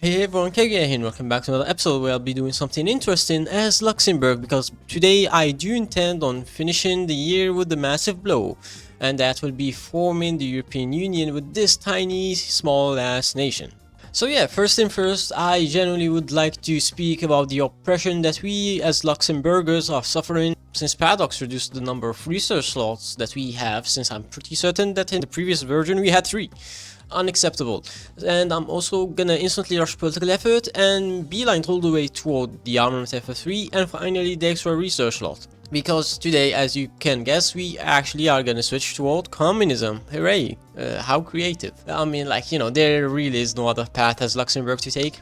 Hey everyone, Kariu here and welcome back to another episode where I'll be doing something interesting as Luxembourg, because today I do intend on finishing the year with a massive blow, and that will be forming the European Union with this tiny small ass nation. So yeah, first thing first, I genuinely would like to speak about the oppression that we as Luxembourgers are suffering since Paradox reduced the number of research slots that we have, since I'm pretty certain that in the previous version we had 3. Unacceptable. And I'm also gonna instantly rush political effort and beeline all the way toward the armament FF3 and finally the extra research slot. Because today, as you can guess, we actually are gonna switch toward communism. Hooray! How creative. I mean, like, you know, there really is no other path as Luxembourg to take.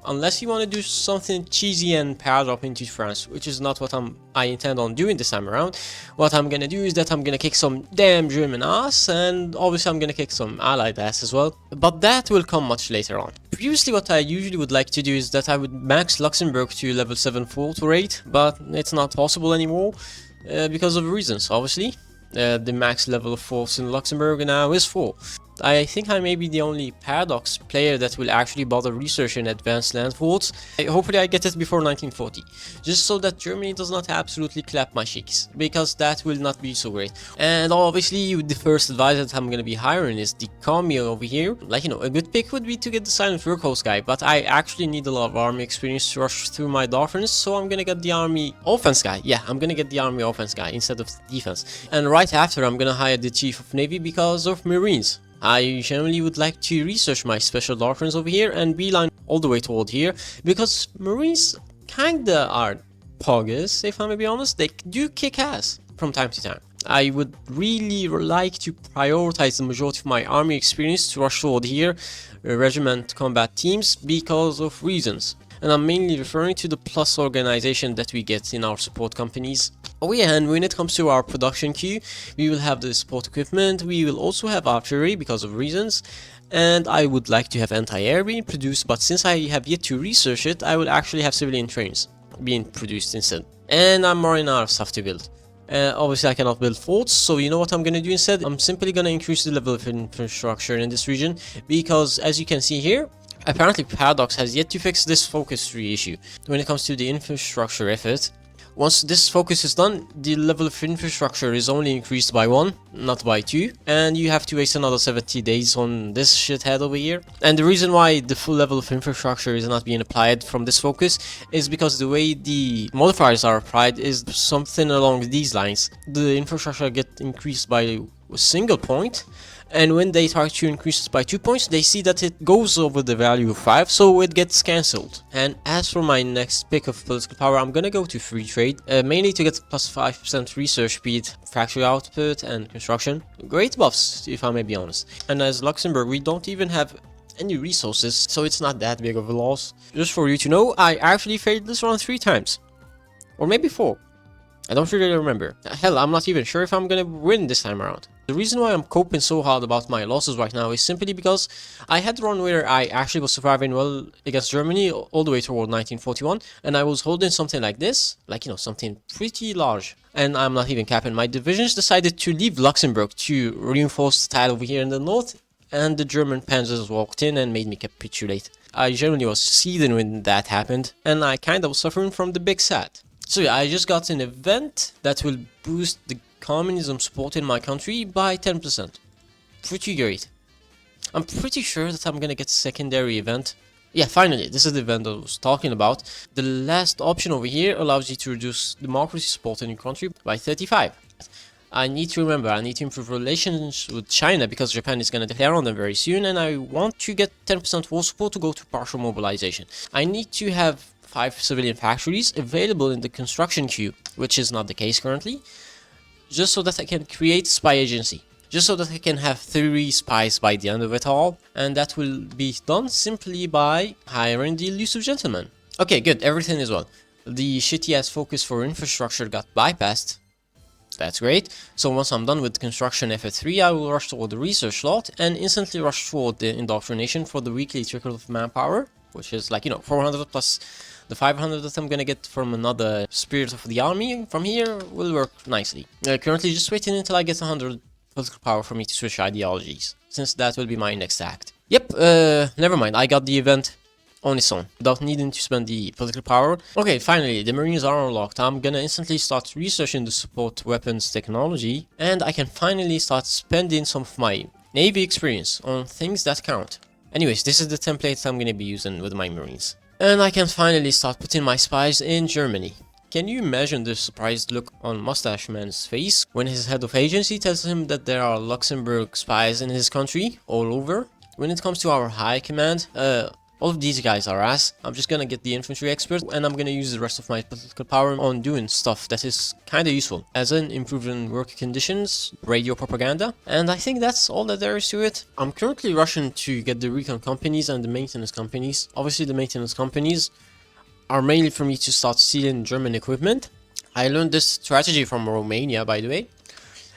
Unless you want to do something cheesy and paradox into France, which is not what I intend on doing this time around. What I'm gonna do is that I'm gonna kick some damn German ass, and obviously I'm gonna kick some Allied ass as well. But that will come much later on. Previously, what I usually would like to do is that I would max Luxembourg to level 7 fort rate, but it's not possible anymore because of reasons, obviously. The max level of force in Luxembourg now is 4. I think I may be the only Paradox player that will actually bother researching advanced land forts. Hopefully I get it before 1940, just so that Germany does not absolutely clap my cheeks, because that will not be so great. And obviously the first advisor that I'm gonna be hiring is the commie over here. Like, you know, a good pick would be to get the silent workhorse guy, but I actually need a lot of army experience to rush through my dolphins, so I'm gonna get the army offense guy. Yeah, I'm gonna get the army offense guy instead of defense. And right after, I'm gonna hire the chief of navy because of marines. I generally would like to research my special doctrines over here and beeline all the way toward here, because marines kinda are poggers, if I'm gonna be honest. They do kick ass from time to time. I would really like to prioritize the majority of my army experience to rush toward here, regiment combat teams, because of reasons. And I'm mainly referring to the plus organization that we get in our support companies. Oh yeah, and when it comes to our production queue, we will have the support equipment, we will also have artillery because of reasons, and I would like to have anti-air being produced, but since I have yet to research it, I will actually have civilian trains being produced instead. And I'm running out of stuff to build. Obviously I cannot build forts, so you know what I'm gonna do instead? I'm simply gonna increase the level of infrastructure in this region, because as you can see here, apparently Paradox has yet to fix this focus tree issue when it comes to the infrastructure effort. Once this focus is done, the level of infrastructure is only increased by 1, not by 2, and you have to waste another 70 days on this shithead over here. And the reason why the full level of infrastructure is not being applied from this focus is because the way the modifiers are applied is something along these lines. The infrastructure gets increased by a single point, and when they try to increase it by 2 points, they see that it goes over the value of 5, so it gets cancelled. And as for my next pick of political power, I'm gonna go to free trade, mainly to get plus 5% research speed, factory output, and construction. Great buffs, if I may be honest. And as Luxembourg, we don't even have any resources, so it's not that big of a loss. Just for you to know, I actually failed this run 3 times. Or maybe 4. I don't really remember. Hell, I'm not even sure if I'm gonna win this time around. The reason why I'm coping so hard about my losses right now is simply because I had a run where I actually was surviving well against Germany all the way toward 1941, and I was holding something like this, like, you know, something pretty large. And I'm not even capping, my divisions decided to leave Luxembourg to reinforce the tile over here in the north, and the German panzers walked in and made me capitulate. I generally was seething when that happened, and I kinda was suffering from the big sad. So yeah, I just got an event that will boost the communism support in my country by 10%. Pretty great. I'm pretty sure that I'm gonna get a secondary event. Yeah, finally, this is the event I was talking about. The last option over here allows you to reduce democracy support in your country by 35. I need to remember, I need to improve relations with China because Japan is gonna declare on them very soon, and I want to get 10% war support to go to partial mobilization. I need to have 5 civilian factories available in the construction queue, which is not the case currently, just so that I can create spy agency, just so that I can have 3 spies by the end of it all, and that will be done simply by hiring the elusive gentleman. Okay, good, everything is well. The shitty ass focus for infrastructure got bypassed. That's great. So once I'm done with construction FF3, I will rush toward the research slot and instantly rush toward the indoctrination for the weekly trickle of manpower, which is like, you know, 400 plus the 500 that I'm gonna get from another spirit of the army from here will work nicely. Currently just waiting until I get 100 political power for me to switch ideologies, since that will be my next act. Yep, never mind, I got the event. on its own without needing to spend the political power. Okay, finally, the Marines are unlocked. I'm gonna instantly start researching the support weapons technology, and I can finally start spending some of my Navy experience on things that count. Anyways, this is the template I'm gonna be using with my Marines. And I can finally start putting my spies in Germany. Can you imagine the surprised look on Mustache Man's face when his head of agency tells him that there are Luxembourg spies in his country all over? When it comes to our high command, all of these guys are ass. I'm just gonna get the infantry expert and I'm gonna use the rest of my political power on doing stuff that is kinda useful, as in improving work conditions, radio propaganda, and I think that's all that there is to it. I'm currently rushing to get the recon companies and the maintenance companies. Obviously the maintenance companies are mainly for me to start stealing German equipment. I learned this strategy from Romania, by the way.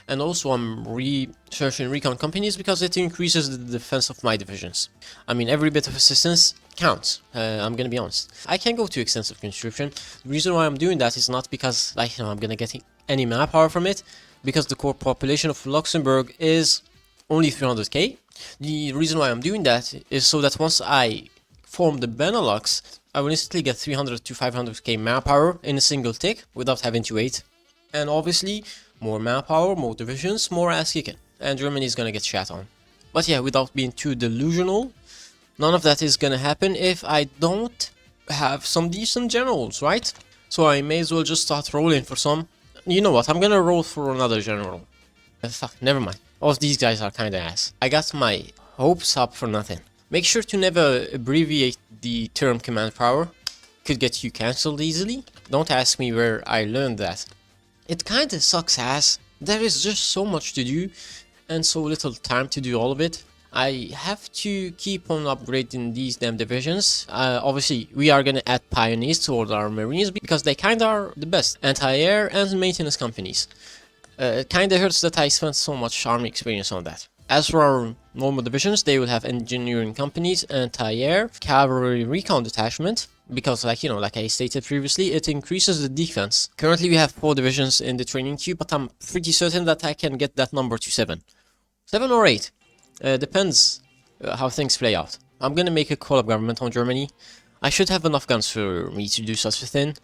And also I'm researching recon companies because it increases the defense of my divisions. I mean, every bit of assistance counts, I'm gonna be honest. I can go to extensive conscription. The reason why I'm doing that is not because, like, I'm gonna get any manpower from it, because the core population of Luxembourg is only 300k. The reason why I'm doing that is so that once I form the Benelux, I will instantly get 300 to 500k manpower in a single tick without having to wait. And obviously, more manpower, more divisions, more ass kicking, and Germany is gonna get shat on. But yeah, without being too delusional, none of that is gonna happen if I don't have some decent generals, right? So I may as well just start rolling for some. You know what, I'm gonna roll for another general. Fuck, never mind. All of these guys are kinda ass. I got my hopes up for nothing. Make sure to never abbreviate the term command power. Could get you cancelled easily. Don't ask me where I learned that. It kinda sucks ass. There is just so much to do and so little time to do all of it. I have to keep on upgrading these damn divisions. Obviously, we are gonna add pioneers toward our Marines because they kinda are the best. Anti-air and maintenance companies. It kinda hurts that I spent so much army experience on that. As for our normal divisions, they will have engineering companies, anti-air, cavalry recon detachment, because like I stated previously, it increases the defense. Currently we have 4 divisions in the training queue, but I'm pretty certain that I can get that number to 7. 7 or 8. Depends how things play out. I'm gonna make a call-up government on Germany. I should have enough guns for me to do such a thing.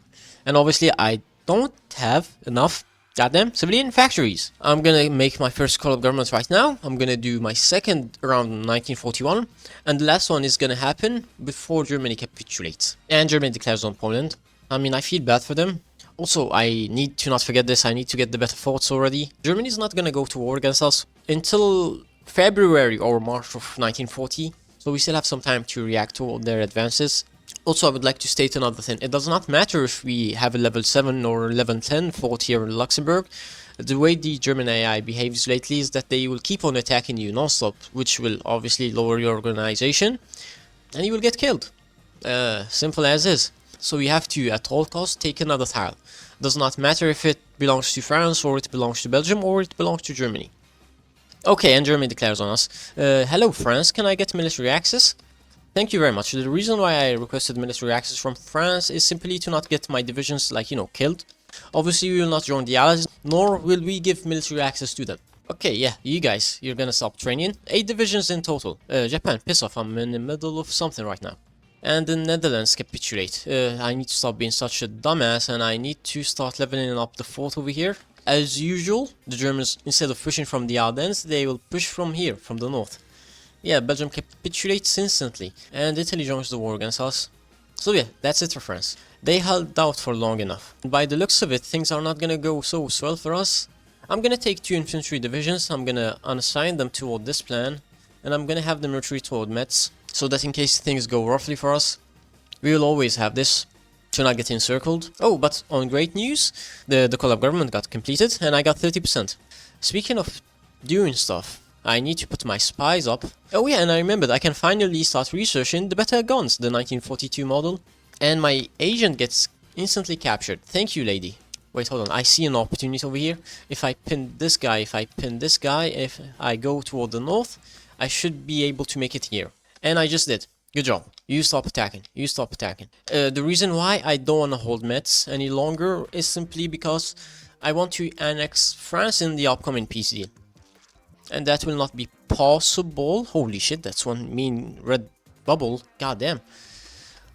And obviously I don't have enough goddamn civilian factories. I'm gonna make my first call of government right now. I'm gonna do my second around 1941, and the last one is gonna happen before Germany capitulates and Germany declares on Poland. I mean, I feel bad for them. Also, I need to not forget this. I need to get the better forts already. Germany is not gonna go to war against us until February or March of 1940, so we still have some time to react to their advances. Also, I would like to state another thing. It does not matter if we have a level 7 or level 10 fort here in Luxembourg. The way the German AI behaves lately is that they will keep on attacking you non-stop, which will obviously lower your organization, and you will get killed. Simple as is. So we have to, at all costs, take another tile. Does not matter if it belongs to France, or it belongs to Belgium, or it belongs to Germany. Okay, and Germany declares on us. Hello France, can I get military access? Thank you very much. The reason why I requested military access from France is simply to not get my divisions, killed. Obviously, we will not join the Allies, nor will we give military access to them. Okay, yeah, you guys, you're gonna stop training. 8 divisions in total. Japan, piss off, I'm in the middle of something right now. And the Netherlands capitulate. I need to stop being such a dumbass, and I need to start leveling up the fort over here. As usual, the Germans, instead of pushing from the Ardennes, they will push from here, from the north. Yeah, Belgium capitulates instantly, and Italy joins the war against us. So yeah, that's it for France. They held out for long enough. And by the looks of it, things are not gonna go so swell for us. I'm gonna take 2 infantry divisions, I'm gonna unassign them toward this plan, and I'm gonna have them retreat toward Metz, so that in case things go roughly for us, we will always have this to not get encircled. Oh, but on great news, the collab government got completed, and I got 30%. Speaking of doing stuff, I need to put my spies up. Oh yeah, and I remembered I can finally start researching the better guns, the 1942 model. And my agent gets instantly captured. Thank you, lady. Wait, hold on. I see an opportunity over here. If I pin this guy, if I go toward the north, I should be able to make it here. And I just did. Good job. You stop attacking. You stop attacking. The reason why I don't want to hold Metz any longer is simply because I want to annex France in the upcoming peace deal. And that will not be possible. Holy shit, that's one mean red bubble. God damn.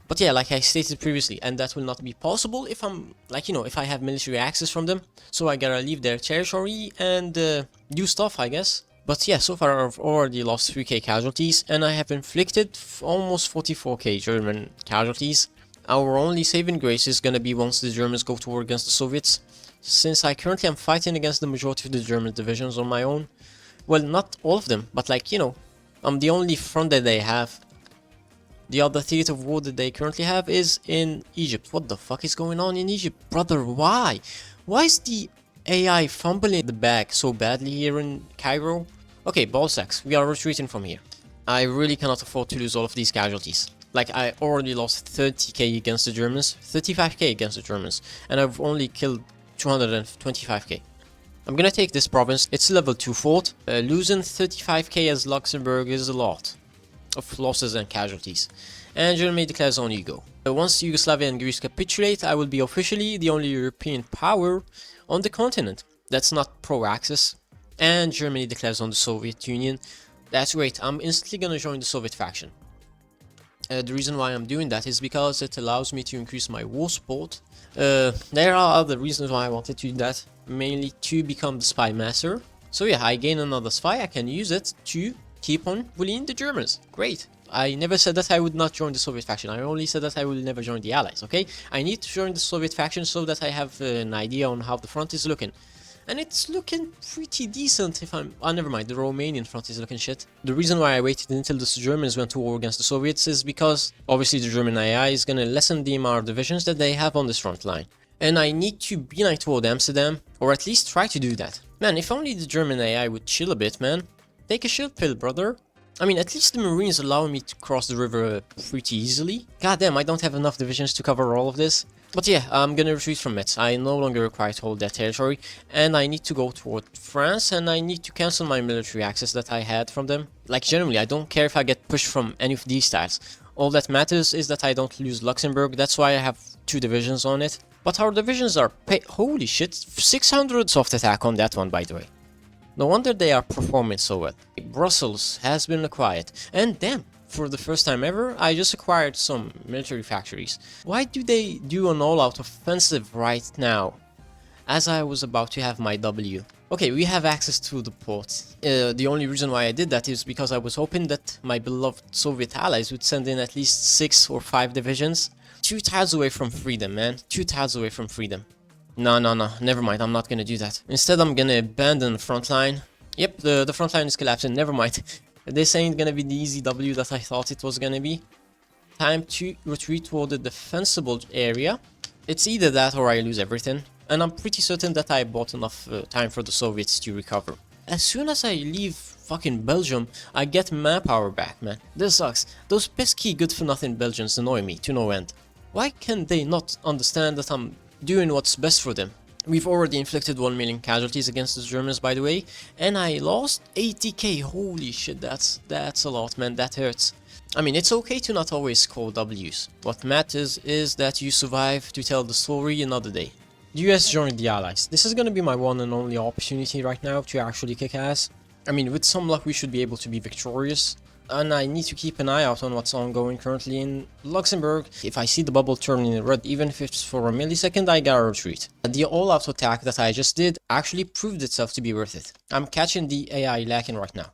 But yeah, like I stated previously, and that will not be possible if I'm, like, if I have military access from them. So I gotta leave their territory and do stuff, I guess. But yeah, so far I've already lost 3k casualties, and I have inflicted almost 44k German casualties. Our only saving grace is gonna be once the Germans go to war against the Soviets, since I currently am fighting against the majority of the German divisions on my own. Well, not all of them, but like, I'm the only front that they have. The other theater of war that they currently have is in Egypt. What the fuck is going on in Egypt? Brother, why? Why is the AI fumbling the bag so badly here in Cairo? Okay, ball sacks, we are retreating from here. I really cannot afford to lose all of these casualties. Like, I already lost 30k against the Germans, 35k against the Germans, and I've only killed 225k. I'm gonna take this province. It's level 2 fort. Losing 35k as Luxembourg is a lot of losses and casualties. And Germany declares on Hugo. Once Yugoslavia and Greece capitulate, I will be officially the only European power on the continent that's not pro-Axis. And Germany declares on the Soviet Union. That's great. I'm instantly gonna join the Soviet faction. The reason why I'm doing that is because it allows me to increase my war support. There are other reasons why I wanted to do that, mainly to become the spy master. So yeah, I gain another spy, I can use it to keep on bullying the Germans. Great. I never said that I would not join the Soviet faction, I only said that I will never join the Allies, okay? I need to join the Soviet faction so that I have an idea on how the front is looking. And it's looking pretty decent if I'm... Oh, never mind, the Romanian front is looking shit. The reason why I waited until the Germans went to war against the Soviets is because, obviously, the German AI is gonna lessen the amount of divisions that they have on this front line. And I need to beeline toward Amsterdam, or at least try to do that. Man, if only the German AI would chill a bit, man. Take a shield pill, brother. I mean, at least the Marines allow me to cross the river pretty easily. God damn, I don't have enough divisions to cover all of this. But yeah, I'm gonna retreat from Metz. I no longer require to hold that territory, and I need to go toward France, and I need to cancel my military access that I had from them. Like, generally, I don't care if I get pushed from any of these tiles. All that matters is that I don't lose Luxembourg. That's why I have 2 divisions on it. But our divisions are holy shit, 600 soft attack on that one, by the way. No wonder they are performing so well. Brussels has been acquired, and damn, for the first time ever, I just acquired some military factories. Why do they do an all-out offensive right now, as I was about to have my W? Okay, we have access to the port. The only reason why I did that is because I was hoping that my beloved Soviet allies would send in at least 6 or 5 divisions. 2 tiles away from freedom, man. 2 tiles away from freedom. No, never mind, I'm not gonna do that. Instead, I'm gonna abandon the front line. Yep, the front line is collapsing, never mind. This ain't gonna be the easy W that I thought it was gonna be. Time to retreat toward the defensible area. It's either that or I lose everything. And I'm pretty certain that I bought enough time for the Soviets to recover. As soon as I leave fucking Belgium, I get manpower back, man. This sucks. Those pesky good-for-nothing Belgians annoy me to no end. Why can they not understand that I'm doing what's best for them? We've already inflicted 1 million casualties against the Germans, by the way, and I lost 80k. Holy shit, that's a lot, man. That hurts. I mean, it's okay to not always score W's. What matters is that you survive to tell the story another day. The US joined the Allies. This is gonna be my one and only opportunity right now to actually kick ass. I mean, with some luck we should be able to be victorious. And I need to keep an eye out on what's ongoing currently in Luxembourg. If I see the bubble turning red, even if it's for a millisecond, I gotta retreat. The all-out attack that I just did actually proved itself to be worth it. I'm catching the AI lacking right now.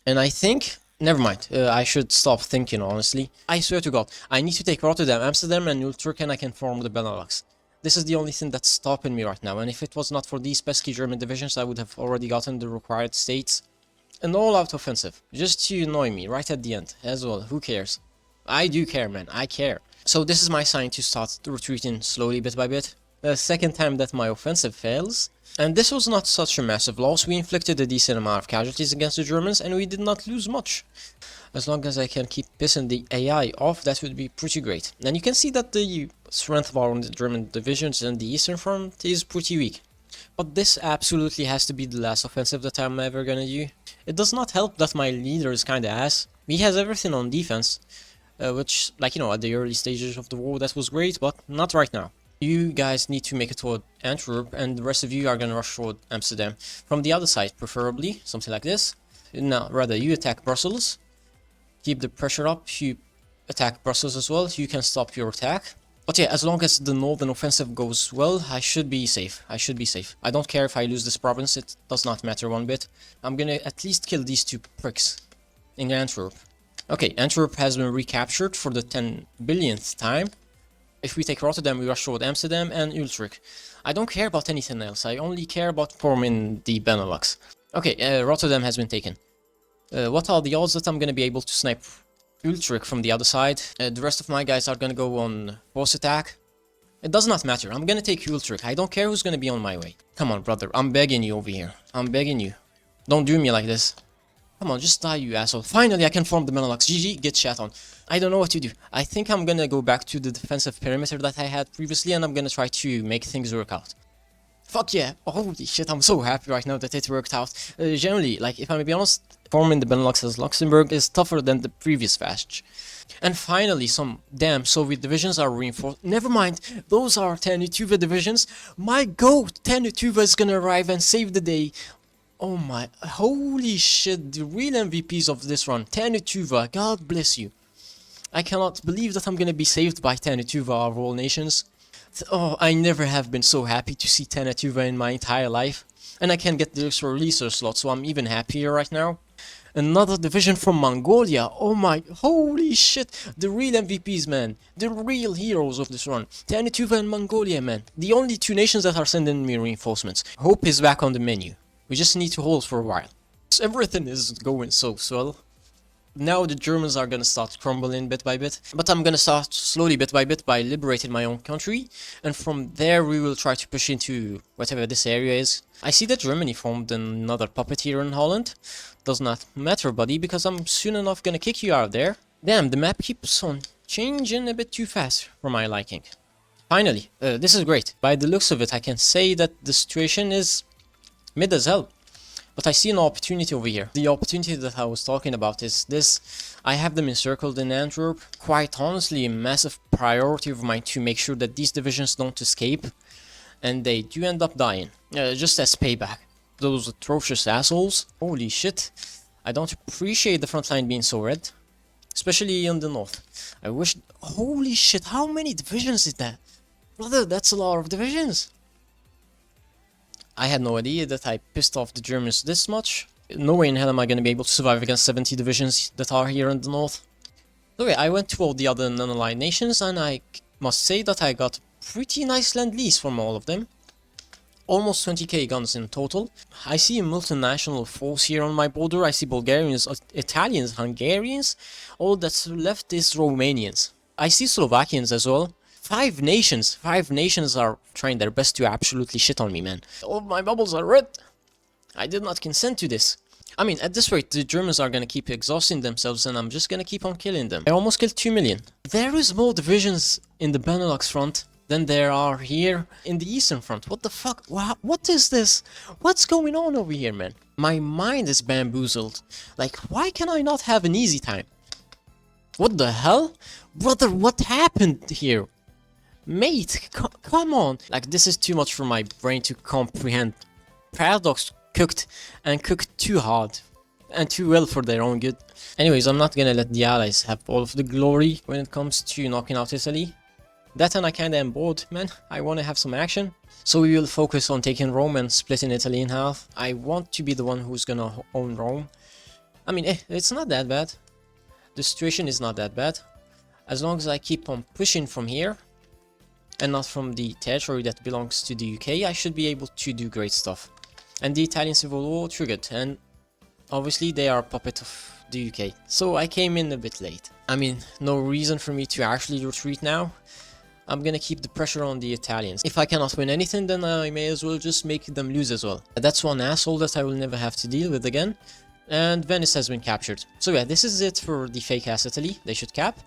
And I think... Never mind, I should stop thinking, honestly. I swear to God, I need to take Rotterdam, Amsterdam and Utrecht, and I can form the Benelux. This is the only thing that's stopping me right now, and if it was not for these pesky German divisions, I would have already gotten the required states. An all-out offensive, just to annoy me right at the end, as well. Who cares? I do care, man, I care. So this is my sign to start retreating slowly, bit by bit. The second time that my offensive fails. And this was not such a massive loss. We inflicted a decent amount of casualties against the Germans, and we did not lose much. As long as I can keep pissing the AI off, that would be pretty great. And you can see that the strength of our German divisions in the Eastern Front is pretty weak. But this absolutely has to be the last offensive that I'm ever gonna do. It does not help that my leader is kinda ass. He has everything on defense, which, like, you know, at the early stages of the war that was great, but not right now. You guys need to make it toward Antwerp, and the rest of you are gonna rush toward Amsterdam. From the other side, preferably, something like this. Now, rather, you attack Brussels. Keep the pressure up. You attack Brussels as well, you can stop your attack. But yeah, as long as the northern offensive goes well, I should be safe. I should be safe. I don't care if I lose this province, it does not matter one bit. I'm gonna at least kill these two pricks in Antwerp. Okay, Antwerp has been recaptured for the 10 billionth time. If we take Rotterdam, we rush toward Amsterdam and Utrecht. I don't care about anything else, I only care about forming the Benelux. Okay, Rotterdam has been taken. What are the odds that I'm gonna be able to snipe Utrecht from the other side? The rest of my guys are gonna go on force attack. It does not matter, I'm gonna take Utrecht. I don't care who's gonna be on my way. Come on, brother, I'm begging you over here. I'm begging you. Don't do me like this. Come on, just die, you asshole. Finally, I can form the Benelux. GG, get shat on. I don't know what to do. I think I'm gonna go back to the defensive perimeter that I had previously, and I'm gonna try to make things work out. Fuck yeah. Holy shit, I'm so happy right now that it worked out. Generally, like, if I'm to be honest, forming the Benelux as Luxembourg is tougher than the previous batch. And finally, some damn Soviet divisions are reinforced. Never mind, those are Tenutuva divisions. My goat, Tenutuva is gonna arrive and save the day. Oh my, holy shit, the real MVPs of this run, Tenutuva, God bless you. I cannot believe that I'm gonna be saved by Tenutuva of all nations. Oh, I never have been so happy to see Tenutuva in my entire life. And I can get the extra releaser slot, so I'm even happier right now. Another division from Mongolia. Oh my, holy shit. The real MVPs, man. The real heroes of this run. Tenutuva and Mongolia, man. The only two nations that are sending me reinforcements. Hope is back on the menu. We just need to hold for a while. So everything is going so well. Now the Germans are gonna start crumbling bit by bit. But I'm gonna start slowly bit by liberating my own country. And from there we will try to push into whatever this area is. I see that Germany formed another puppet here in Holland. Does not matter, buddy, because I'm soon enough gonna kick you out there. Damn, the map keeps on changing a bit too fast for my liking. Finally, this is great. By the looks of it, I can say that the situation is mid as hell. But I see an opportunity over here. The opportunity that I was talking about is this. I have them encircled in Antwerp. Quite honestly, a massive priority of mine to make sure that these divisions don't escape. And they do end up dying. Just as payback. Those atrocious assholes. Holy shit. I don't appreciate the front line being so red. Especially in the north. I wish... Holy shit, how many divisions is that? Brother, that's a lot of divisions. I had no idea that I pissed off the Germans this much. No way in hell am I gonna be able to survive against 70 divisions that are here in the north. So yeah, I went to all the other non-aligned nations and I must say that I got pretty nice land-lease from all of them. Almost 20k guns in total. I see a multinational force here on my border. I see Bulgarians, Italians, Hungarians. All that's left is Romanians. I see Slovakians as well. Five nations are trying their best to absolutely shit on me, man. All of my bubbles are red. I did not consent to this. I mean, at this rate, the Germans are gonna keep exhausting themselves and I'm just gonna keep on killing them. I almost killed 2 million. There is more divisions in the Benelux front than there are here in the Eastern front. What the fuck? What is this? What's going on over here, man? My mind is bamboozled. Like, why can I not have an easy time? What the hell? Brother, what happened here? Mate, come on. Like, this is too much for my brain to comprehend. Paradox cooked too hard and too well for their own good. Anyways, I'm not gonna let the allies have all of the glory when it comes to knocking out Italy. That and I kinda am bored, man. I wanna have some action. So we will focus on taking Rome and splitting Italy in half. I want to be the one who's gonna own Rome. I mean, it's not that bad. The situation is not that bad. As long as I keep on pushing from here and not from the territory that belongs to the UK, I should be able to do great stuff. And the Italian Civil War triggered, and obviously they are a puppet of the UK. So I came in a bit late. I mean, no reason for me to actually retreat now. I'm gonna keep the pressure on the Italians. If I cannot win anything, then I may as well just make them lose as well. That's one asshole that I will never have to deal with again. And Venice has been captured. So yeah, this is it for the fake ass Italy. They should cap.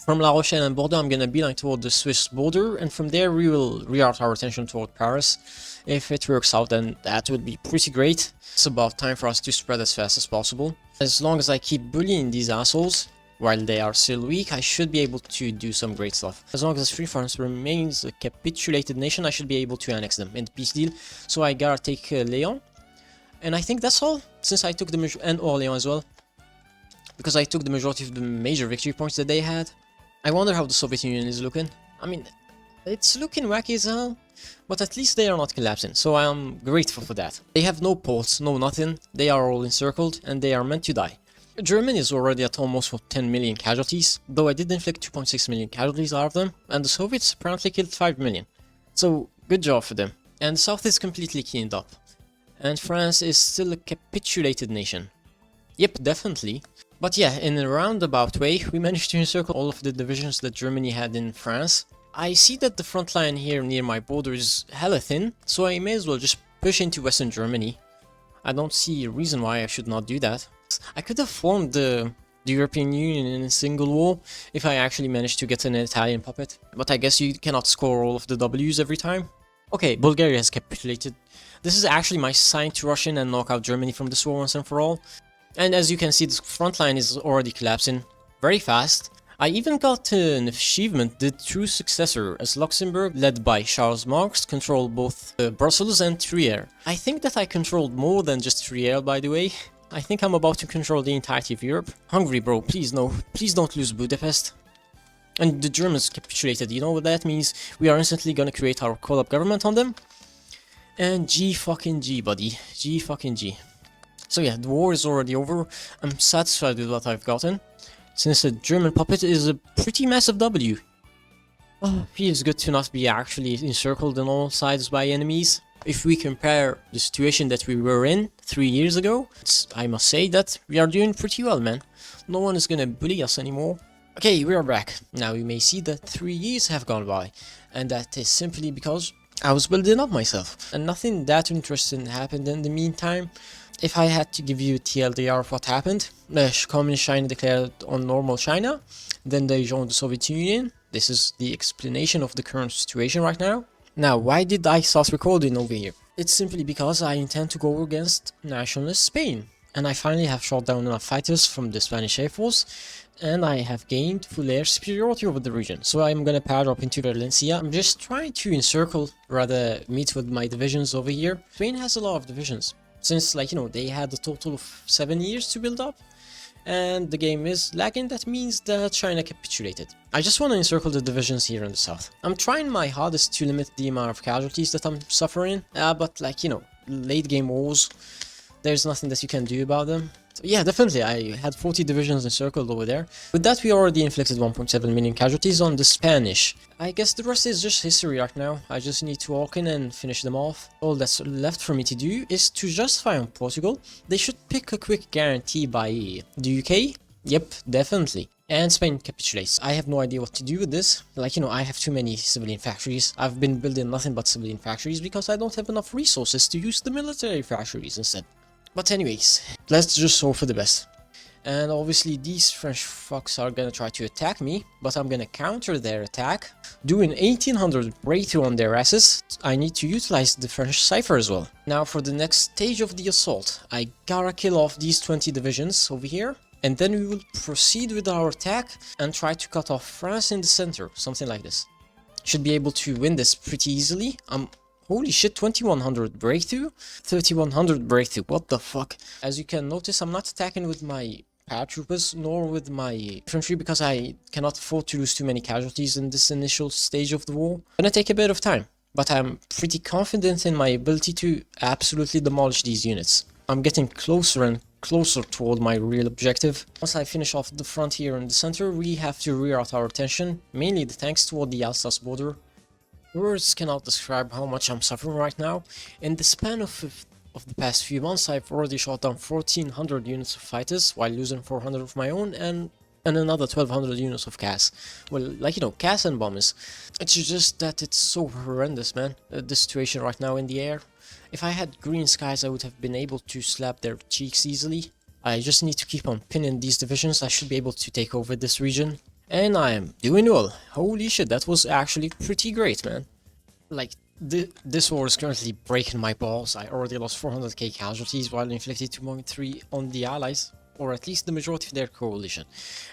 From La Rochelle and Bordeaux, I'm gonna beeline toward the Swiss border, and from there we will reroute our attention toward Paris. If it works out, then that would be pretty great. It's about time for us to spread as fast as possible. As long as I keep bullying these assholes while they are still weak, I should be able to do some great stuff. As long as Free France remains a capitulated nation, I should be able to annex them in the peace deal. So I gotta take Lyon. And I think that's all, since I took the and Orléans as well. because I took the majority of the major victory points that they had. I wonder how the Soviet Union is looking. I mean, it's looking wacky as hell, but at least they are not collapsing, so I am grateful for that. They have no ports, no nothing, they are all encircled, and they are meant to die. Germany is already at almost 10 million casualties, though I did inflict 2.6 million casualties out of them, and the Soviets apparently killed 5 million. So, good job for them. And the South is completely cleaned up. And France is still a capitulated nation. Yep, definitely. But yeah, in a roundabout way, we managed to encircle all of the divisions that Germany had in France. I see that the front line here near my border is hella thin, so I may as well just push into Western Germany. I don't see a reason why I should not do that. I could have formed the European Union in a single war if I actually managed to get an Italian puppet. But I guess you cannot score all of the W's every time. Okay, Bulgaria has capitulated. This is actually my sign to rush in and knock out Germany from this war once and for all. And as you can see, the front line is already collapsing very fast. I even got an achievement, the true successor, as Luxembourg, led by Charles Marx, controlled both Brussels and Trier. I think that I controlled more than just Trier, by the way. I think I'm about to control the entirety of Europe. Hungary, bro, please no. Please don't lose Budapest. And the Germans capitulated, you know what that means? We are instantly gonna create our co-op government on them. And G fucking G, buddy. G fucking G. So yeah, the war is already over. I'm satisfied with what I've gotten, since a German puppet is a pretty massive W. Oh, feels good to not be actually encircled on all sides by enemies. If we compare the situation that we were in 3 years ago, I must say that we are doing pretty well, man. No one is gonna bully us anymore. Okay, we are back. Now you may see that 3 years have gone by, and that is simply because I was building up myself, and nothing that interesting happened in the meantime. If I had to give you a TLDR of what happened, Communist China declared on normal China, then they joined the Soviet Union. This is the explanation of the current situation right now. Now, why did I start recording over here? It's simply because I intend to go against nationalist Spain, and I finally have shot down enough fighters from the Spanish Air Force, and I have gained full air superiority over the region, so I'm gonna power up into Valencia. I'm just trying to encircle, rather meet with my divisions over here. Spain has a lot of divisions, since, like, you know, they had a total of 7 years to build up, and the game is lagging. That means that China capitulated. I just want to encircle the divisions here in the south. I'm trying my hardest to limit the amount of casualties that I'm suffering, but, like, you know, late game wars, there's nothing that you can do about them. So yeah, definitely, I had 40 divisions encircled over there. With that, we already inflicted 1.7 million casualties on the Spanish. I guess the rest is just history right now. I just need to walk in and finish them off. All that's left for me to do is to justify on Portugal. They should pick a quick guarantee by the UK. Yep, definitely. And Spain capitulates. I have no idea what to do with this. Like, you know, I have too many civilian factories. I've been building nothing but civilian factories because I don't have enough resources to use the military factories instead. But anyways, let's just hope for the best. And obviously these French fucks are gonna try to attack me, but I'm gonna counter their attack. Doing 1800 breakthrough on their asses, I need to utilize the French cipher as well. Now for the next stage of the assault, I gotta kill off these 20 divisions over here. And then we will proceed with our attack and try to cut off France in the center, something like this. Should be able to win this pretty easily. Holy shit, 2100 breakthrough, 3100 breakthrough, what the fuck? As you can notice, I'm not attacking with my paratroopers nor with my infantry because I cannot afford to lose too many casualties in this initial stage of the war. It's gonna take a bit of time, but I'm pretty confident in my ability to absolutely demolish these units. I'm getting closer and closer toward my real objective. Once I finish off the front here in the center, we have to reroute our attention, mainly the tanks, toward the Alsace border. Words cannot describe how much I'm suffering right now. In the span of the past few months, I've already shot down 1400 units of fighters while losing 400 of my own and another 1200 units of CAS. Well, like, you know, CAS and bombers. It's just that it's so horrendous, man, the situation right now in the air. If I had green skies, I would have been able to slap their cheeks easily. I just need to keep on pinning these divisions. I should be able to take over this region. And I am doing well. Holy shit, that was actually pretty great, man. Like, this war is currently breaking my balls. I already lost 400k casualties while inflicted 2.3 on the allies, or at least the majority of their coalition.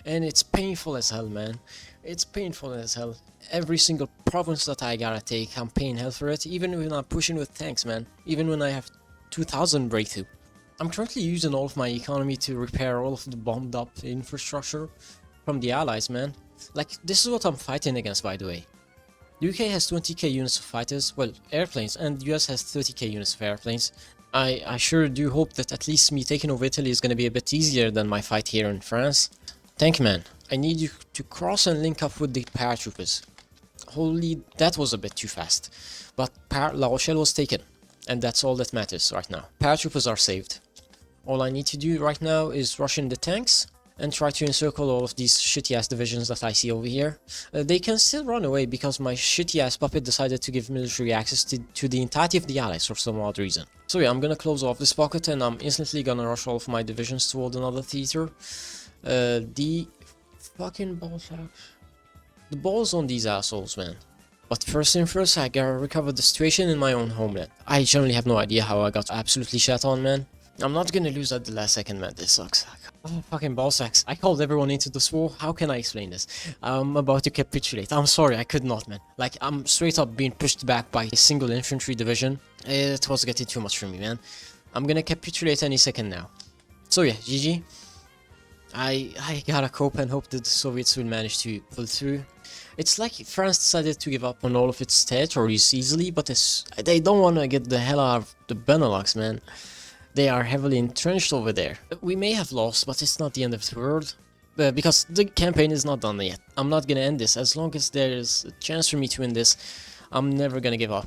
And it's painful as hell, man. It's painful as hell. Every single province that I gotta take, I'm paying hell for it, even when I'm pushing with tanks, man. Even when I have 2000 breakthrough. I'm currently using all of my economy to repair all of the bombed up infrastructure from the allies, man. Like, this is what I'm fighting against, by the way. The UK has 20k units of fighters, well, airplanes, and the US has 30k units of airplanes. I sure do hope that at least me taking over Italy is gonna be a bit easier than my fight here in France. Thank you, man. I need you to cross and link up with the paratroopers. Holy, that was a bit too fast. But La Rochelle was taken, and that's all that matters right now. Paratroopers are saved. All I need to do right now is rush in the tanks and try to encircle all of these shitty ass divisions that I see over here. They can still run away because my shitty ass puppet decided to give military access to the entirety of the allies for some odd reason. So yeah, I'm gonna close off this pocket and I'm instantly gonna rush all of my divisions toward another theater. The fucking ballsacks. The balls on these assholes, man. But first thing first, I gotta recover the situation in my own homeland. I generally have no idea how I got absolutely shot on, man. I'm not gonna lose at the last second, man. This sucks. Oh, fucking ballsacks. I called everyone into this war. How can I explain this? I'm about to capitulate. I'm sorry, I could not, man. Like, I'm straight up being pushed back by a single infantry division. It was getting too much for me, man. I'm gonna capitulate any second now. So yeah, GG. I gotta cope and hope that the Soviets will manage to pull through. It's like France decided to give up on all of its territories easily, but they don't want to get the hell out of the Benelux, man. They are heavily entrenched over there. We may have lost, but it's not the end of the world. Because the campaign is not done yet. I'm not gonna end this. As long as there's a chance for me to win this, I'm never gonna give up.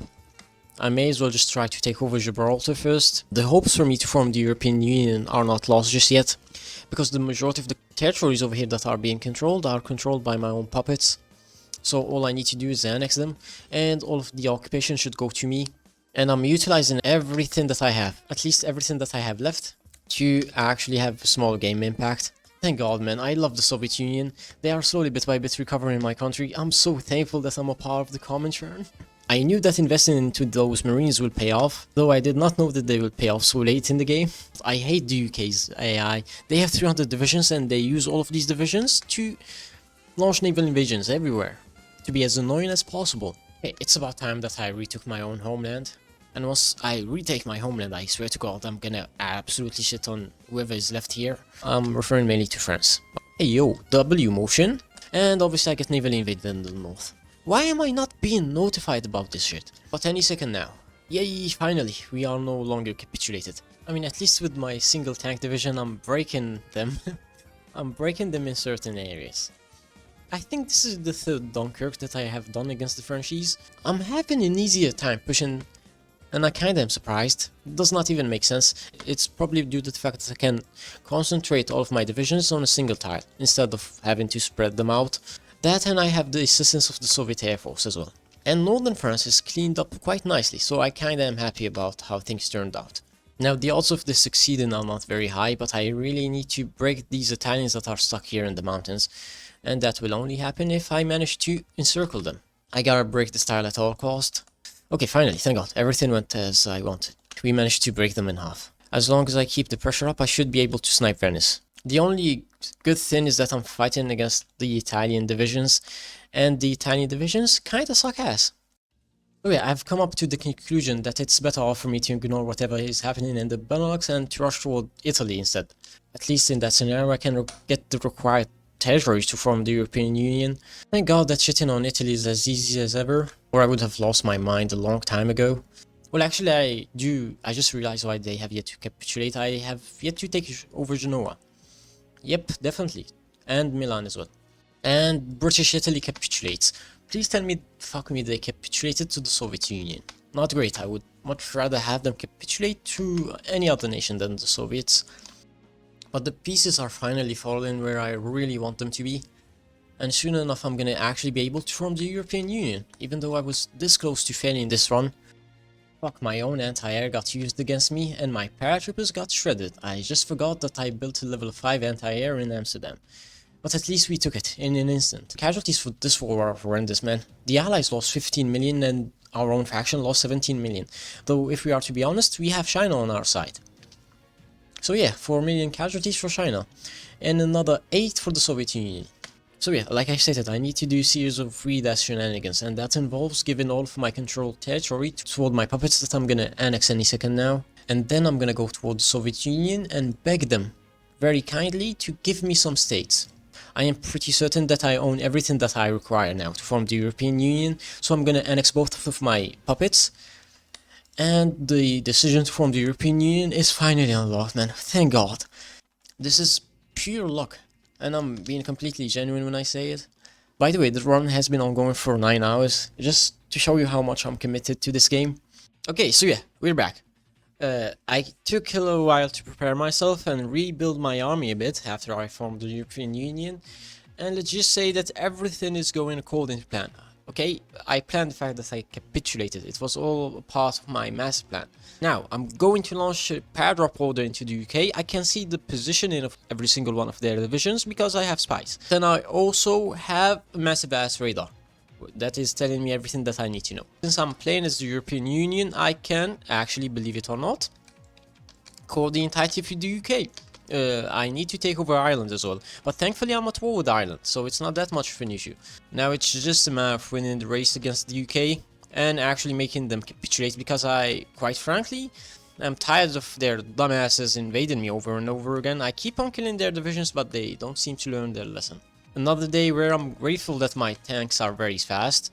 I may as well just try to take over Gibraltar first. The hopes for me to form the European Union are not lost just yet, because the majority of the territories over here that are being controlled are controlled by my own puppets. So all I need to do is annex them, and all of the occupation should go to me. And I'm utilizing everything that I have, at least everything that I have left, to actually have a small game impact. Thank God, man, I love the Soviet Union. They are slowly bit by bit recovering my country. I'm so thankful that I'm a part of the Comintern. I knew that investing into those Marines will pay off, though I did not know that they would pay off so late in the game. I hate the UK's AI. They have 300 divisions and they use all of these divisions to launch naval invasions everywhere, to be as annoying as possible. Hey, it's about time that I retook my own homeland. And once I retake my homeland, I swear to God, I'm gonna absolutely shit on whoever is left here. I'm referring mainly to France. Hey yo, W motion. And obviously I get navally invaded in the north. Why am I not being notified about this shit? But any second now. Yay, finally, we are no longer capitulated. I mean, at least with my single tank division, I'm breaking them. I'm breaking them in certain areas. I think this is the third Dunkirk that I have done against the Frenchies. I'm having an easier time pushing, and I kinda am surprised. It does not even make sense. It's probably due to the fact that I can concentrate all of my divisions on a single tile, instead of having to spread them out. That, and I have the assistance of the Soviet Air Force as well. And northern France is cleaned up quite nicely, so I kinda am happy about how things turned out. Now the odds of this succeeding are not very high, but I really need to break these Italians that are stuck here in the mountains. And that will only happen if I manage to encircle them. I gotta break this tile at all cost. Okay, finally, thank God, everything went as I wanted. We managed to break them in half. As long as I keep the pressure up, I should be able to snipe Venice. The only good thing is that I'm fighting against the Italian divisions, and the Italian divisions kinda suck ass. Oh yeah, I've come up to the conclusion that it's better off for me to ignore whatever is happening in the Benelux and to rush toward Italy instead. At least in that scenario I can get the required territories to form the European Union. Thank God that shitting on Italy is as easy as ever, or I would have lost my mind a long time ago. Well, actually I just realized why they have yet to capitulate. I have yet to take over Genoa. Yep, definitely. And Milan as well. And British Italy capitulates. Please tell me, fuck me, they capitulated to the Soviet Union. Not great, I would much rather have them capitulate to any other nation than the Soviets. But the pieces are finally falling where I really want them to be. And soon enough I'm gonna actually be able to form the European Union, even though I was this close to failing this run. Fuck, my own anti-air got used against me and my paratroopers got shredded. I just forgot that I built a level 5 anti-air in Amsterdam. But at least we took it in an instant. Casualties for this war are horrendous, man. The Allies lost 15 million and our own faction lost 17 million. Though if we are to be honest, we have China on our side. So yeah, 4 million casualties for China. And another 8 for the Soviet Union. So yeah, like I stated, I need to do a series of Raid ass shenanigans, and that involves giving all of my controlled territory toward my puppets that I'm gonna annex any second now. and then I'm gonna go toward the Soviet Union and beg them very kindly to give me some states. I am pretty certain that I own everything that I require now to form the European Union, so I'm gonna annex both of my puppets. And the decision to form the European Union is finally unlocked, man. Thank God. This is pure luck, and I'm being completely genuine when I say it. By the way, the run has been ongoing for 9 hours, just to show you how much I'm committed to this game. Okay, so yeah, we're back. I took a little while to prepare myself and rebuild my army a bit after I formed the European Union, and let's just say that everything is going according to plan. Okay, I planned the fact that I capitulated. It was all part of my master plan. Now, I'm going to launch a pair-drop order into the UK. I can see the positioning of every single one of their divisions because I have spies. Then I also have a massive ass radar that is telling me everything that I need to know. Since I'm playing as the European Union, I can, actually, believe it or not, call the entirety of the UK. I need to take over Ireland as well, but thankfully I'm at war with Ireland, so it's not that much of an issue. Now it's just a matter of winning the race against the UK and actually making them capitulate, because I, quite frankly, am tired of their dumbasses invading me over and over again. I keep on killing their divisions, but they don't seem to learn their lesson. Another day where I'm grateful that my tanks are very fast.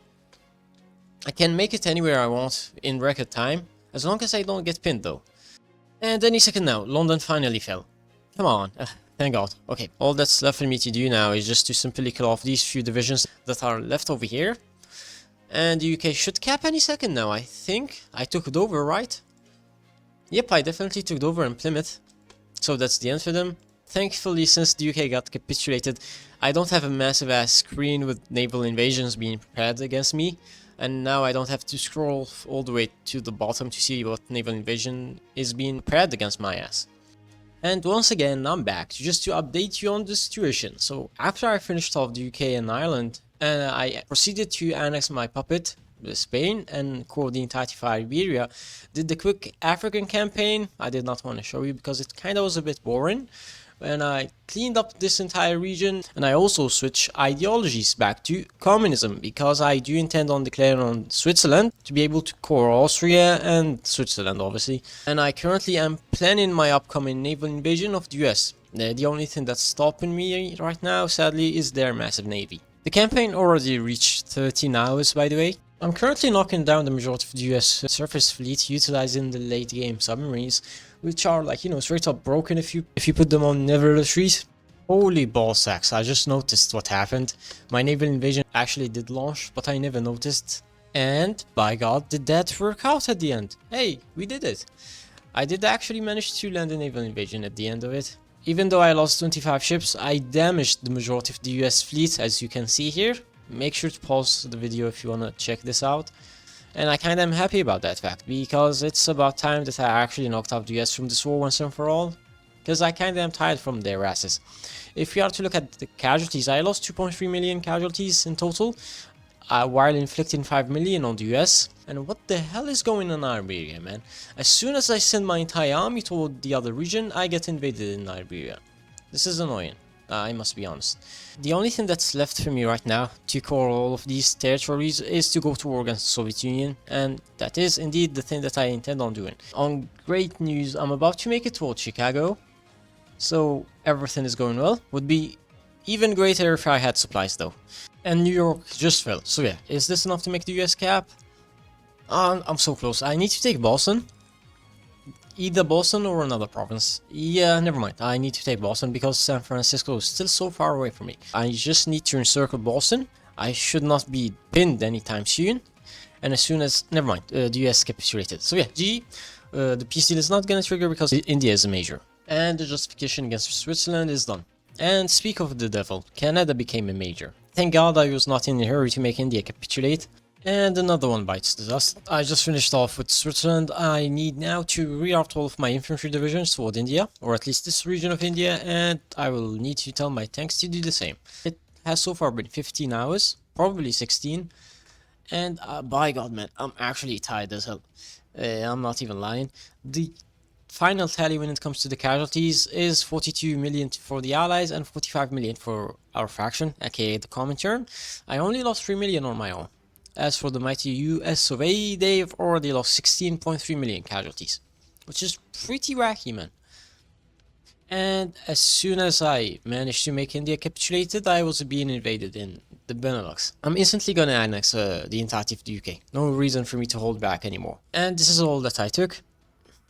I can make it anywhere I want in record time, as long as I don't get pinned though. And any second now, London finally fell. Come on, thank God. Okay, all that's left for me to do now is just to simply kill off these few divisions that are left over here. And the UK should cap any second now, I think. I took it over, right? Yep, I definitely took it over in Plymouth. So that's the end for them. Thankfully, since the UK got capitulated, I don't have a massive ass screen with naval invasions being prepared against me. And now I don't have to scroll all the way to the bottom to see what naval invasion is being prepared against my ass. And once again, I'm back just to update you on the situation. So after I finished off the UK and Ireland, I proceeded to annex my puppet, Spain, and core the entirety of Iberia. Did the quick African campaign. I did not want to show you because it kind of was a bit boring. And I cleaned up this entire region, and I also switched ideologies back to communism, because I do intend on declaring on Switzerland to be able to core Austria and Switzerland, obviously. And I currently am planning my upcoming naval invasion of the US. The only thing that's stopping me right now, sadly, is their massive navy. The campaign already reached 13 hours, by the way. I'm currently knocking down the majority of the US surface fleet utilizing the late game submarines, which are like, you know, straight up broken if you put them on Never Retreat. Holy ball sacks, I just noticed what happened. My naval invasion actually did launch, but I never noticed. And by God, did that work out at the end? Hey, we did it. I did actually manage to land a naval invasion at the end of it. Even though I lost 25 ships, I damaged the majority of the US fleet, as you can see here. Make sure to pause the video if you wanna check this out. And I kinda am happy about that fact, because it's about time that I actually knocked out the US from this war once and for all. Because I kinda am tired from their asses. If we are to look at the casualties, I lost 2.3 million casualties in total, while inflicting 5 million on the US. And what the hell is going on in Iberia, man? As soon as I send my entire army toward the other region, I get invaded in Iberia. This is annoying. I must be honest. The only thing that's left for me right now to core all of these territories is to go to war against the Soviet Union, and that is indeed the thing that I intend on doing. On great news, I'm about to make it towards Chicago, so everything is going well. Would be even greater if I had supplies though. And New York just fell, so yeah, is this enough to make the US cap? I'm so close. I need to take Boston. Either Boston or another province. Yeah, never mind. I need to take Boston because San Francisco is still so far away from me. I just need to encircle Boston. I should not be pinned anytime soon. And as soon as... Never mind. The US capitulated. So yeah, GG. The peace deal is not gonna trigger because India is a major. And the justification against Switzerland is done. And speak of the devil, Canada became a major. Thank God I was not in a hurry to make India capitulate. And another one bites the dust. I just finished off with Switzerland. I need now to reroute all of my infantry divisions toward India, or at least this region of India, and I will need to tell my tanks to do the same. It has so far been 15 hours, probably 16, and by God, man, I'm actually tired as hell. I'm not even lying. The final tally when it comes to the casualties is 42 million for the Allies and 45 million for our faction, aka the Comintern. I only lost 3 million on my own. As for the mighty US of A, they've already lost 16.3 million casualties. which is pretty wacky, man. And as soon as I managed to make India capitulated, I was being invaded in the Benelux. I'm instantly gonna annex the entirety of the UK. No reason for me to hold back anymore. And this is all that I took.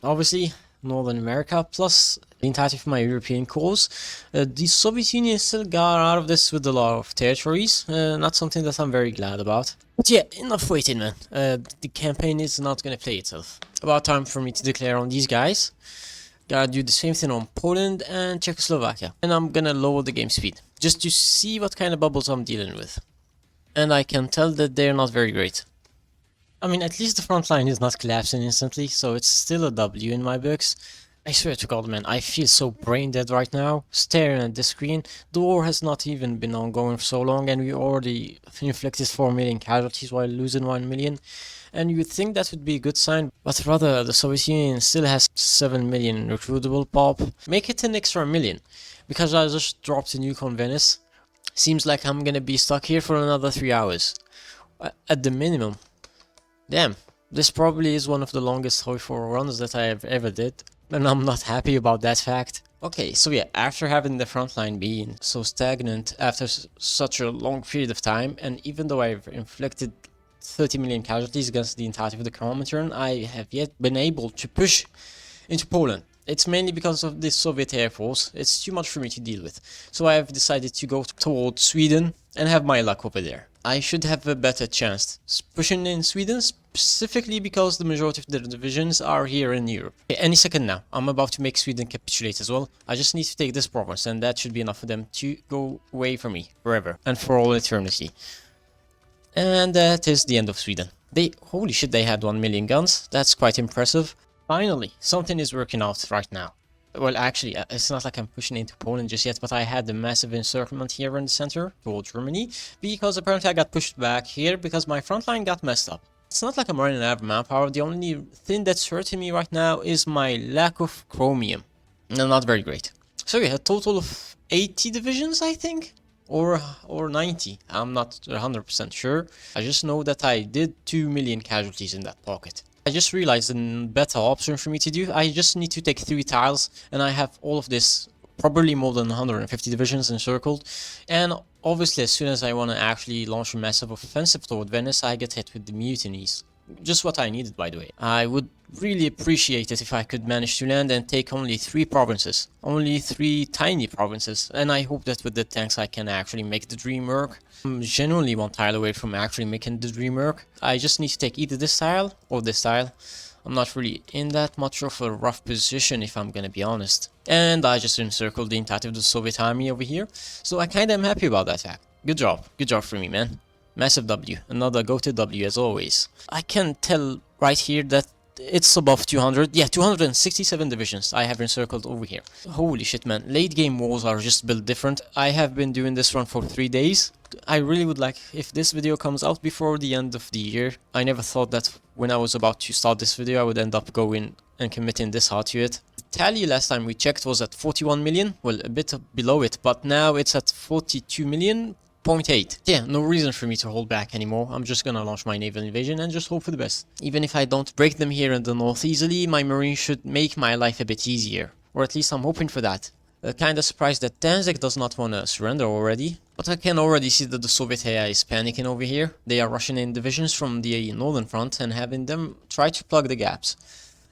Obviously, Northern America plus the entirety of my European cores. The Soviet Union still got out of this with a lot of territories. Not something that I'm very glad about. But yeah, enough waiting, man. The campaign is not gonna play itself. About time for me to declare on these guys. Gotta do the same thing on Poland and Czechoslovakia. And I'm gonna lower the game speed, just to see what kind of bubbles I'm dealing with. And I can tell that they're not very great. I mean, at least the front line is not collapsing instantly, so it's still a W in my books. I swear to God, man, I feel so brain dead right now, staring at the screen. The war has not even been ongoing for so long, and we already inflicted 4 million casualties while losing 1 million. And you would think that would be a good sign, but rather the Soviet Union still has 7 million recruitable pop. Make it an extra million, because I just dropped a nuke on Venice. Seems like I'm gonna be stuck here for another 3 hours. At the minimum. Damn, this probably is one of the longest Hoi4 runs that I have ever did, and I'm not happy about that fact. Okay, so yeah, after having the front line being so stagnant after such a long period of time, and even though I've inflicted 30 million casualties against the entirety of the Comintern, I have yet been able to push into Poland. It's mainly because of the Soviet Air Force. It's too much for me to deal with. So I have decided to go towards Sweden and have my luck over there. I should have a better chance pushing in Sweden, specifically because the majority of the divisions are here in Europe. Okay, any second now, I'm about to make Sweden capitulate as well. I just need to take this province, and that should be enough for them to go away from me forever and for all eternity. And that is the end of Sweden. Holy shit, they had 1 million guns. That's quite impressive. Finally, something is working out right now. Well, actually, it's not like I'm pushing into Poland just yet, but I had the massive encirclement here in the center towards Germany, because apparently I got pushed back here because my front line got messed up. It's not like I'm running out of manpower. The only thing that's hurting me right now is my lack of chromium. No, not very great. So yeah, a total of 80 divisions, I think? Or 90. I'm not 100% sure. I just know that I did 2 million casualties in that pocket. I just realized a better option for me to do. I just need to take 3 tiles, and I have all of this, probably more than 150 divisions encircled. And obviously, as soon as I want to actually launch a massive offensive toward Venice, I get hit with the mutinies. Just what I needed, by the way. I would really appreciate it if I could manage to land and take only 3 provinces. Only 3 tiny provinces. And I hope that with the tanks I can actually make the dream work. I'm genuinely 1 tile away from actually making the dream work. I just need to take either this tile or this tile. I'm not really in that much of a rough position, if I'm gonna be honest. And I just encircled the entirety of the Soviet army over here. So I kinda am happy about that fact. Good job for me, man. Massive W, another goated W as always. I can tell right here that it's above 200, yeah, 267 divisions I have encircled over here. Holy shit, man, late game wars are just built different. I have been doing this run for 3 days. I really would like, if this video comes out before the end of the year. I never thought that when I was about to start this video I would end up going and committing this hard to it. The tally last time we checked was at 41 million, well, a bit below it, but now it's at 42 million. 0.8. Yeah, no reason for me to hold back anymore. I'm just gonna launch my naval invasion and just hope for the best. Even if I don't break them here in the north easily, my marines should make my life a bit easier. Or at least I'm hoping for that. Kinda surprised that Danzig does not wanna surrender already. But I can already see that the Soviet AI is panicking over here. They are rushing in divisions from the northern front and having them try to plug the gaps.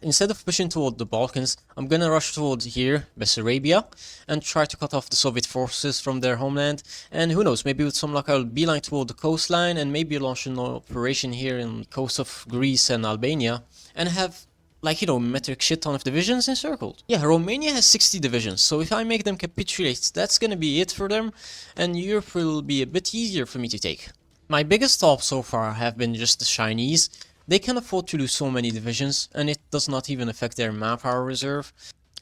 Instead of pushing toward the Balkans, I'm gonna rush towards here, Bessarabia, and try to cut off the Soviet forces from their homeland. And who knows, maybe with some luck I'll beeline toward the coastline and maybe launch an operation here in the coast of Greece and Albania and have, like, you know, metric shit ton of divisions encircled. Yeah, Romania has 60 divisions, so if I make them capitulate, that's gonna be it for them, and Europe will be a bit easier for me to take. My biggest thoughts so far have been just the Chinese. They can afford to lose so many divisions, and it does not even affect their manpower reserve.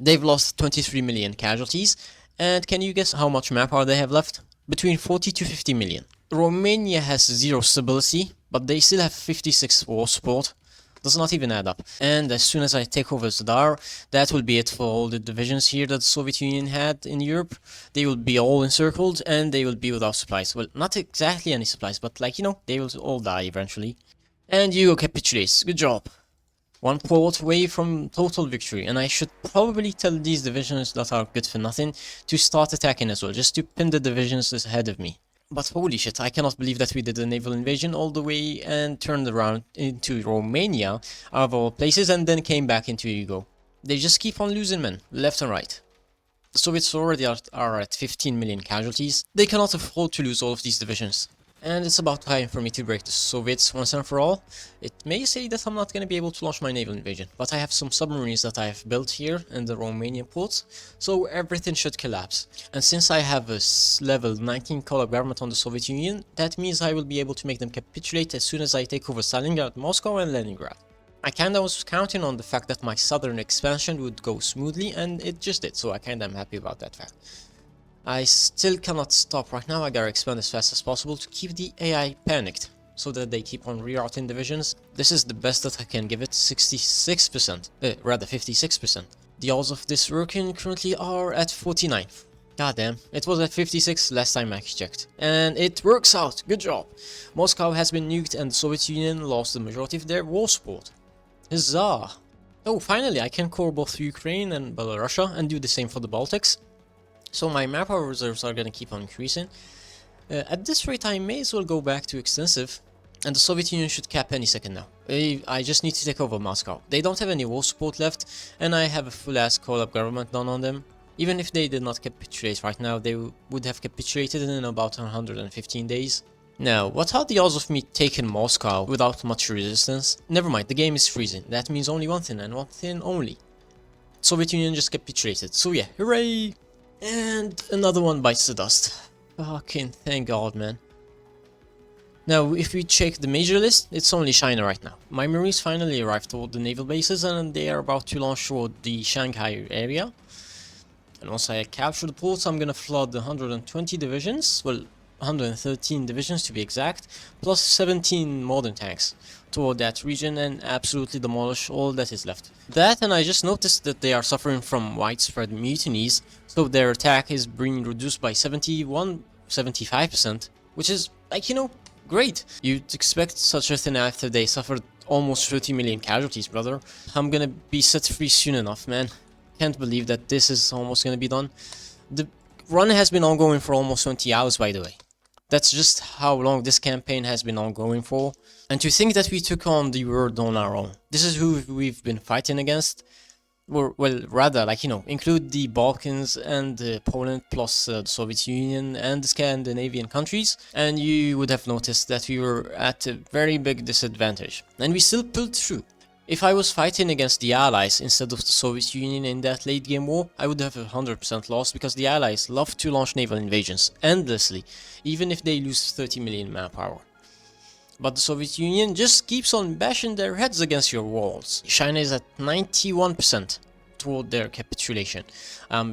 They've lost 23 million casualties, and can you guess how much manpower they have left? Between 40 to 50 million. Romania has 0 stability, but they still have 56 war support. Does not even add up. And as soon as I take over Zadar, that will be it for all the divisions here that the Soviet Union had in Europe. They will be all encircled, and they will be without supplies. Well, not exactly any supplies, but, like, you know, they will all die eventually. And Hugo capitulates. Good job. one port away from total victory, and I should probably tell these divisions that are good for nothing to start attacking as well, just to pin the divisions ahead of me. But holy shit, I cannot believe that we did a naval invasion all the way and turned around into Romania, out of all places, and then came back into Hugo. They just keep on losing men, left and right. The Soviets already are at 15 million casualties. They cannot afford to lose all of these divisions. And it's about time for me to break the Soviets once and for all. It may say that I'm not going to be able to launch my naval invasion, but I have some submarines that I have built here in the Romanian ports, so everything should collapse. And since I have a level 19 color government on the Soviet Union, that means I will be able to make them capitulate as soon as I take over Stalingrad, Moscow and Leningrad. I kinda was counting on the fact that my southern expansion would go smoothly, and it just did, so I kinda am happy about that fact. I still cannot stop right now. I gotta expand as fast as possible to keep the AI panicked, so that they keep on rerouting divisions. This is the best that I can give it, 66%, rather 56%. The odds of this working currently are at 49. God damn, it was at 56 last time I checked. And it works out, good job. Moscow has been nuked and the Soviet Union lost the majority of their war support. Huzzah! Oh, finally I can core both Ukraine and Belarus and do the same for the Baltics. So my manpower reserves are gonna keep on increasing. At this rate I may as well go back to extensive, and the Soviet Union should cap any second now. I just need to take over Moscow. They don't have any war support left, and I have a full-ass call-up government done on them. Even if they did not capitulate right now, they would have capitulated in about 115 days. Now, what are the odds of me taking Moscow without much resistance? Never mind, the game is freezing. That means only one thing, and one thing only. Soviet Union just capitulated, so yeah, hooray! And another one bites the dust. Fucking thank God, man. Now, if we check the major list, it's only China right now. My Marines finally arrived toward the naval bases and they are about to launch toward the Shanghai area. And once I capture the ports, I'm gonna flood the 120 divisions, well, 113 divisions to be exact, plus 17 modern tanks toward that region and absolutely demolish all that is left. That, and I just noticed that they are suffering from widespread mutinies, so their attack is being reduced by 75%, which is, like, you know, great. You'd expect such a thing after they suffered almost 30 million casualties, brother. I'm gonna be set free soon enough, man. Can't believe that this is almost gonna be done. The run has been ongoing for almost 20 hours, by the way. That's just how long this campaign has been ongoing for. And to think that we took on the world on our own. This is who we've been fighting against. Well, rather, like, you know, include the Balkans and Poland plus the Soviet Union and the Scandinavian countries. And you would have noticed that we were at a very big disadvantage. And we still pulled through. If I was fighting against the Allies instead of the Soviet Union in that late game war, I would have 100% lost because the Allies love to launch naval invasions endlessly, even if they lose 30 million manpower. But the Soviet Union just keeps on bashing their heads against your walls. China is at 91% toward their capitulation.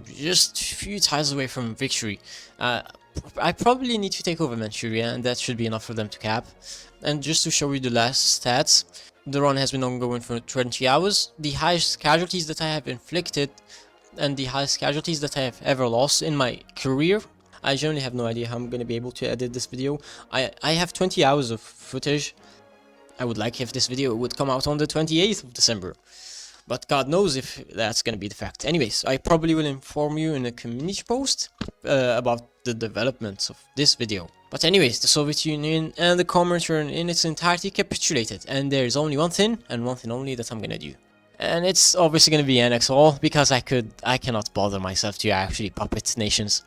Just a few tiles away from victory. I probably need to take over Manchuria, and that should be enough for them to cap. And just to show you the last stats, the run has been ongoing for 20 hours. The highest casualties that I have inflicted and the highest casualties that I have ever lost in my career. I generally have no idea how I'm going to be able to edit this video. I have 20 hours of footage. I would like if this video would come out on the 28th of December. But God knows if that's going to be the fact. Anyways, I probably will inform you in a community post about the developments of this video. But anyways, the Soviet Union and the Comintern in its entirety capitulated. And there is only one thing, and one thing only, that I'm going to do. And it's obviously going to be annex all, because I cannot bother myself to actually puppet nations.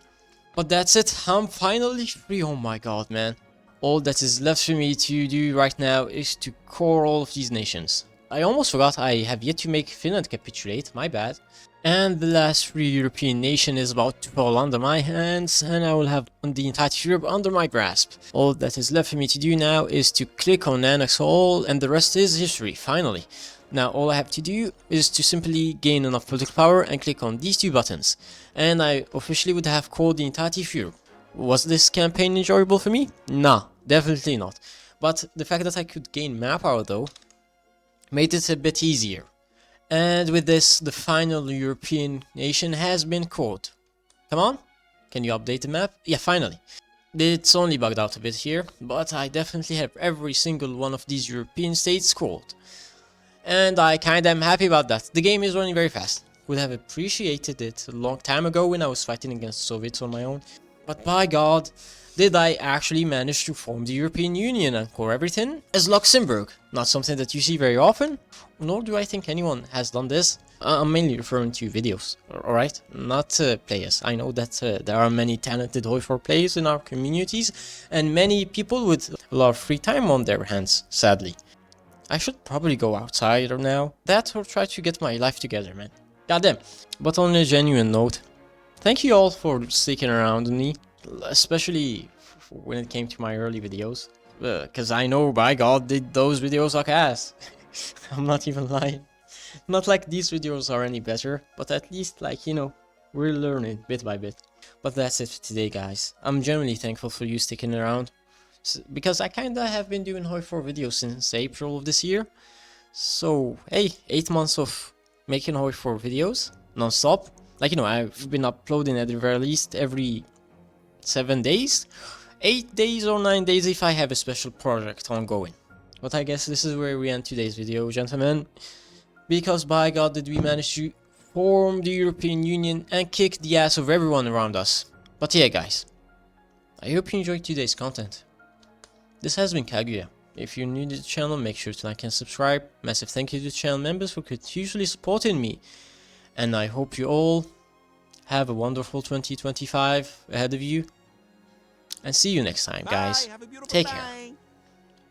But that's it, I'm finally free. Oh my god, man. All that is left for me to do right now is to core all of these nations. I almost forgot I have yet to make Finland capitulate, my bad. And the last free European nation is about to fall under my hands, and I will have the entire Europe under my grasp. All that is left for me to do now is to click on annex all, and the rest is history, finally. Now all I have to do is to simply gain enough political power and click on these two buttons. And I officially would have called the entirety of Europe. Was this campaign enjoyable for me? Nah, definitely not. But the fact that I could gain map power though, made it a bit easier. And with this, the final European nation has been called. Come on, can you update the map? Yeah, finally. It's only bugged out a bit here, but I definitely have every single one of these European states called. and I kinda am happy about that. The game is running very fast. Would have appreciated it a long time ago when I was fighting against Soviets on my own. But by God, did I actually manage to form the European Union and core everything as Luxembourg. Not something that you see very often, nor do I think anyone has done this. I'm mainly referring to videos, alright? Not players. I know that there are many talented HOI4 players in our communities, and many people with a lot of free time on their hands, sadly. I should probably go outside now. That or try to get my life together, man. Goddamn. But on a genuine note, thank you all for sticking around with me, especially when it came to my early videos. Cause I know, by God, those videos suck ass. I'm not even lying. Not like these videos are any better, but at least, like, you know, we're learning bit by bit. But that's it for today, guys. I'm genuinely thankful for you sticking around, because I kinda have been doing HOI4 videos since April of this year. So, hey, 8 months of making HOI4 videos non-stop. Like, you know, I've been uploading at the very least every 7 days, 8 days or 9 days if I have a special project ongoing. But I guess this is where we end today's video, gentlemen, because by God did we manage to form the European Union and kick the ass of everyone around us. But yeah, guys, I hope you enjoyed today's content. This has been Kaguya. If you're new to the channel, make sure to like and subscribe. Massive thank you to the channel members for continuously supporting me. And I hope you all have a wonderful 2025 ahead of you. And see you next time, guys. Take care.